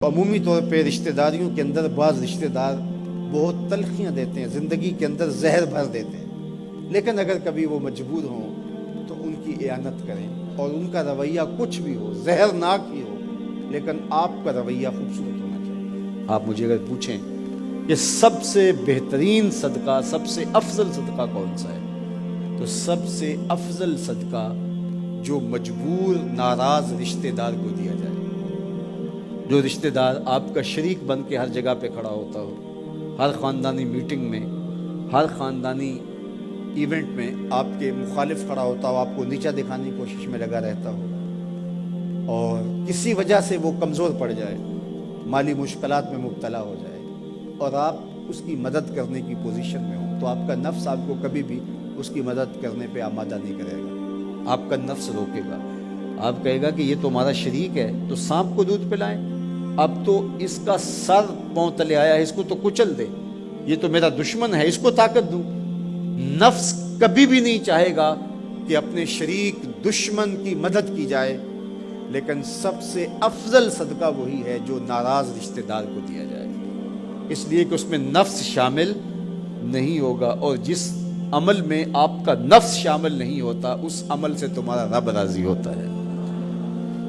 عمومی طور پہ رشتہ داریوں کے اندر بعض رشتہ دار بہت تلخیاں دیتے ہیں، زندگی کے اندر زہر بھر دیتے ہیں، لیکن اگر کبھی وہ مجبور ہوں تو ان کی اعانت کریں، اور ان کا رویہ کچھ بھی ہو، زہرناک ہی ہو، لیکن آپ کا رویہ خوبصورت ہونا چاہیے۔ آپ مجھے اگر پوچھیں کہ سب سے بہترین صدقہ، سب سے افضل صدقہ کون سا ہے، تو سب سے افضل صدقہ جو مجبور ناراض رشتہ دار کو دیا جائے، جو رشتہ دار آپ کا شریک بن کے ہر جگہ پہ کھڑا ہوتا ہو، ہر خاندانی میٹنگ میں، ہر خاندانی ایونٹ میں آپ کے مخالف کھڑا ہوتا ہو، آپ کو نیچا دکھانے کی کوشش میں لگا رہتا ہو، اور کسی وجہ سے وہ کمزور پڑ جائے، مالی مشکلات میں مبتلا ہو جائے، اور آپ اس کی مدد کرنے کی پوزیشن میں ہوں، تو آپ کا نفس آپ کو کبھی بھی اس کی مدد کرنے پہ آمادہ نہیں کرے گا۔ آپ کا نفس روکے گا، آپ کہے گا کہ یہ تو ہمارا شریک ہے، تو سانپ کو دودھ پلائیں، اب تو اس کا سر پاؤں تلے آیا ہے، اس کو تو کچل دے، یہ تو میرا دشمن ہے، اس کو طاقت دوں۔ نفس کبھی بھی نہیں چاہے گا کہ اپنے شریک دشمن کی مدد کی جائے، لیکن سب سے افضل صدقہ وہی ہے جو ناراض رشتہ دار کو دیا جائے، اس لیے کہ اس میں نفس شامل نہیں ہوگا، اور جس عمل میں آپ کا نفس شامل نہیں ہوتا، اس عمل سے تمہارا رب راضی ہوتا ہے۔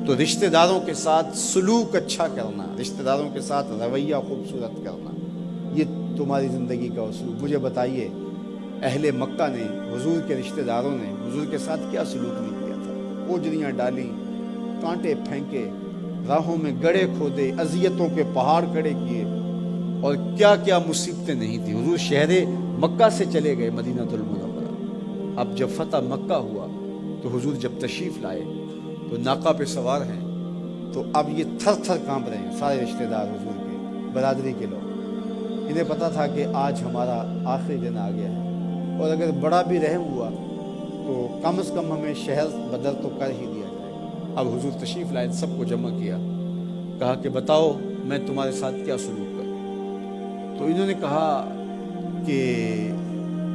تو رشتہ داروں کے ساتھ سلوک اچھا کرنا، رشتہ داروں کے ساتھ رویہ خوبصورت کرنا، یہ تمہاری زندگی کا اصول۔ مجھے بتائیے، اہل مکہ نے، حضور کے رشتہ داروں نے حضور کے ساتھ کیا سلوک نہیں کیا تھا؟ اوجریاں ڈالیں، کانٹے پھینکے، راہوں میں گڑھے کھودے، اذیتوں کے پہاڑ کھڑے کیے، اور کیا کیا مصیبتیں نہیں تھی۔ حضور شہر مکہ سے چلے گئے مدینہ المنورہ۔ اب جب فتح مکہ ہوا تو حضور جب تشریف لائے تو ناقہ پہ سوار ہیں، تو اب یہ تھر تھر کانپ رہے ہیں سارے رشتہ دار حضور کے، برادری کے لوگ۔ انہیں پتا تھا کہ آج ہمارا آخری دن آ گیا ہے، اور اگر بڑا بھی رحم ہوا تو کم از کم ہمیں شہر بدر تو کر ہی دیا جائے گا۔ اب حضور تشریف لائے، سب کو جمع کیا، کہا کہ بتاؤ میں تمہارے ساتھ کیا سلوک کروں؟ تو انہوں نے کہا کہ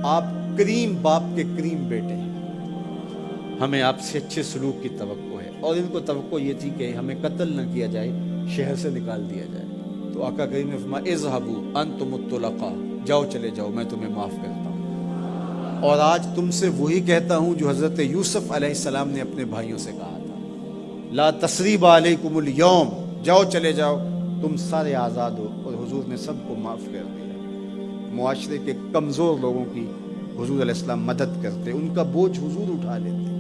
آپ کریم باپ کے کریم بیٹے ہیں، ہمیں آپ سے اچھے سلوک کی توقع ہے، اور ان کو توقع یہ تھی کہ ہمیں قتل نہ کیا جائے، شہر سے نکال دیا جائے۔ تو آقا کریم نے فرمایا اذهبوا انتم الطلقاء، جاؤ چلے جاؤ، میں تمہیں معاف کرتا ہوں۔ اور آج تم سے وہی کہتا ہوں جو حضرت یوسف علیہ السلام نے اپنے بھائیوں سے کہا تھا، لا تثریب علیکم اليوم، جاؤ چلے جاؤ، تم سارے آزاد ہو۔ اور حضور نے سب کو معاف کر دیا۔ معاشرے کے کمزور لوگوں کی حضور علیہ السلام مدد کرتے، ان کا بوجھ حضور اٹھا لیتے۔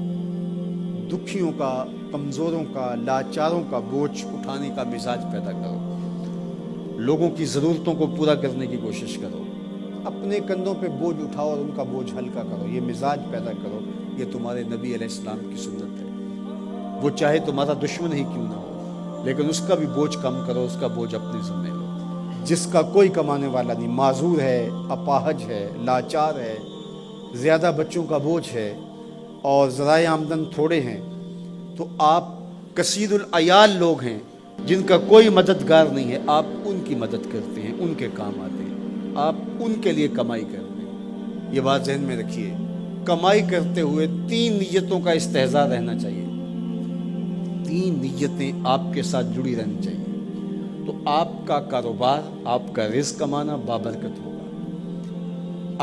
دکھیوں کا، کمزوروں کا، لاچاروں کا بوجھ اٹھانے کا مزاج پیدا کرو، لوگوں کی ضرورتوں کو پورا کرنے کی کوشش کرو، اپنے کندھوں پہ بوجھ اٹھاؤ اور ان کا بوجھ ہلکا کرو، یہ مزاج پیدا کرو۔ یہ تمہارے نبی علیہ السلام کی سنت ہے۔ وہ چاہے تمہارا دشمن ہی کیوں نہ ہو، لیکن اس کا بھی بوجھ کم کرو، اس کا بوجھ اپنے ذمہ لو۔ جس کا کوئی کمانے والا نہیں، معذور ہے، اپاہج ہے، لاچار ہے، زیادہ بچوں کا بوجھ ہے، اور ذرائع آمدن تھوڑے ہیں، تو آپ کثیر العیال لوگ ہیں جن کا کوئی مددگار نہیں ہے، آپ ان کی مدد کرتے ہیں، ان کے کام آتے ہیں، آپ ان کے لیے کمائی کرتے ہیں۔ یہ بات ذہن میں رکھیے، کمائی کرتے ہوئے 3 نیتوں کا استحضار رہنا چاہیے، 3 نیتیں آپ کے ساتھ جڑی رہنی چاہیے، تو آپ کا کاروبار، آپ کا رزق کمانا بابرکت ہوگا۔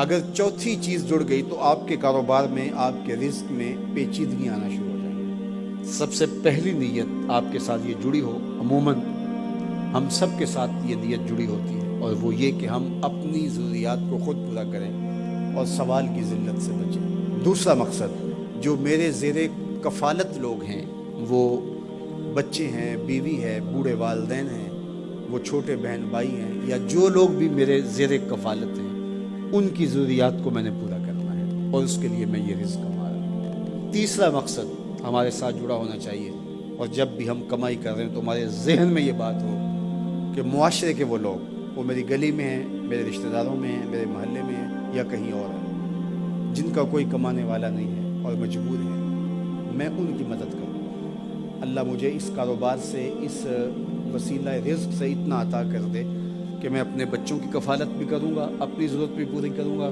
اگر چوتھی چیز جڑ گئی تو آپ کے کاروبار میں، آپ کے رزق میں پیچیدگی آنا شروع ہو جائیں گی۔ سب سے پہلی نیت آپ کے ساتھ یہ جڑی ہو، عموماً ہم سب کے ساتھ یہ نیت جڑی ہوتی ہے، اور وہ یہ کہ ہم اپنی ضروریات کو خود پورا کریں اور سوال کی ذلت سے بچیں۔ دوسرا مقصد، جو میرے زیر کفالت لوگ ہیں، وہ بچے ہیں، بیوی ہے، بوڑھے والدین ہیں، وہ چھوٹے بہن بھائی ہیں، یا جو لوگ بھی میرے زیر کفالت ہیں، ان کی ضروریات کو میں نے پورا کرنا ہے، اور اس کے لیے میں یہ رزق کما رہا ہوں۔ تیسرا مقصد ہمارے ساتھ جڑا ہونا چاہیے، اور جب بھی ہم کمائی کر رہے ہیں تو ہمارے ذہن میں یہ بات ہو کہ معاشرے کے وہ لوگ، وہ میری گلی میں ہیں، میرے رشتہ داروں میں ہیں، میرے محلے میں ہیں، یا کہیں اور ہیں، جن کا کوئی کمانے والا نہیں ہے اور مجبور ہے، میں ان کی مدد کروں۔ اللہ مجھے اس کاروبار سے، اس وسیلہ رزق سے اتنا عطا کر دے کہ میں اپنے بچوں کی کفالت بھی کروں گا، اپنی ضرورت بھی پوری کروں گا،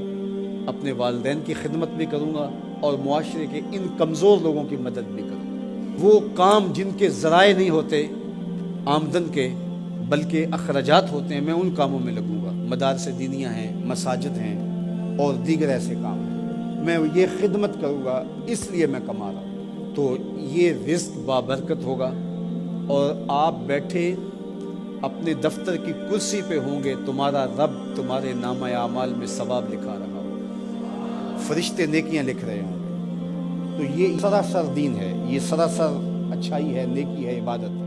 اپنے والدین کی خدمت بھی کروں گا، اور معاشرے کے ان کمزور لوگوں کی مدد بھی کروں گا۔ وہ کام جن کے ذرائع نہیں ہوتے آمدن کے، بلکہ اخراجات ہوتے ہیں میں ان کاموں میں لگوں گا، مدارس دینیہ ہیں، مساجد ہیں اور دیگر ایسے کام ہیں، میں یہ خدمت کروں گا، اس لیے میں کما رہا ہوں۔ تو یہ رزق بابرکت ہوگا اور آپ بیٹھے اپنے دفتر کی کرسی پہ ہوں گے، تمہارا رب تمہارے نامہ اعمال میں ثواب لکھا رہا ہو، فرشتے نیکیاں لکھ رہے ہوں گے۔ تو یہ سراسر دین ہے، یہ سراسر اچھائی ہے، نیکی ہے، عبادت ہے۔